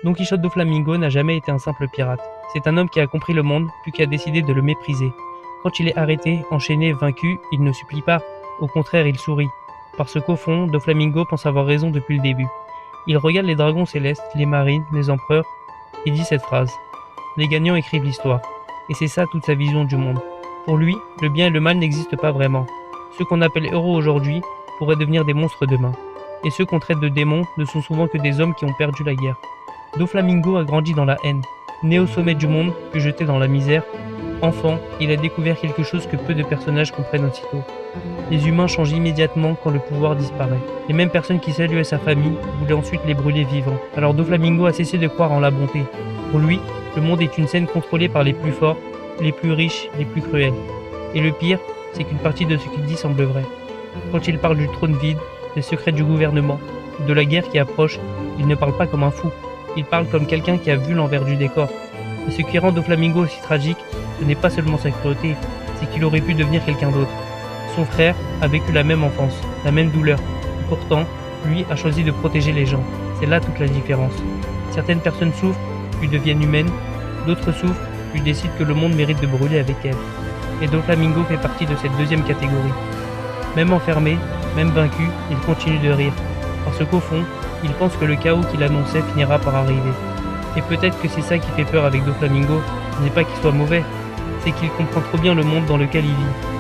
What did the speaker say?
Don Quichotte do Flamingo n'a jamais été un simple pirate. C'est un homme qui a compris le monde, puis qui a décidé de le mépriser. Quand il est arrêté, enchaîné, vaincu, il ne supplie pas. Au contraire, il sourit. Parce qu'au fond, do Flamingo pense avoir raison depuis le début. Il regarde les dragons célestes, les marines, les empereurs, et dit cette phrase. Les gagnants écrivent l'histoire. Et c'est ça toute sa vision du monde. Pour lui, le bien et le mal n'existent pas vraiment. Ceux qu'on appelle héros aujourd'hui pourraient devenir des monstres demain. Et ceux qu'on traite de démons ne sont souvent que des hommes qui ont perdu la guerre. Do Flamingo a grandi dans la haine. Né au sommet du monde, puis jeté dans la misère, enfant, il a découvert quelque chose que peu de personnages comprennent aussitôt. Les humains changent immédiatement quand le pouvoir disparaît. Les mêmes personnes qui saluaient sa famille voulaient ensuite les brûler vivants. Alors do Flamingo a cessé de croire en la bonté. Pour lui, le monde est une scène contrôlée par les plus forts, les plus riches, les plus cruels. Et le pire, c'est qu'une partie de ce qu'il dit semble vrai. Quand il parle du trône vide, des secrets du gouvernement, de la guerre qui approche, il ne parle pas comme un fou. Il parle comme quelqu'un qui a vu l'envers du décor. Et ce qui rend do Flamingo aussi tragique, ce n'est pas seulement sa cruauté, c'est qu'il aurait pu devenir quelqu'un d'autre. Son frère a vécu la même enfance, la même douleur. Et pourtant, lui a choisi de protéger les gens. C'est là toute la différence. Certaines personnes souffrent, puis deviennent humaines. D'autres souffrent, puis décident que le monde mérite de brûler avec elles. Et do Flamingo fait partie de cette deuxième catégorie. Même enfermé, même vaincu, il continue de rire. Parce qu'au fond, il pense que le chaos qu'il annonçait finira par arriver. Et peut-être que c'est ça qui fait peur avec do Flamingo, ce n'est pas qu'il soit mauvais, c'est qu'il comprend trop bien le monde dans lequel il vit.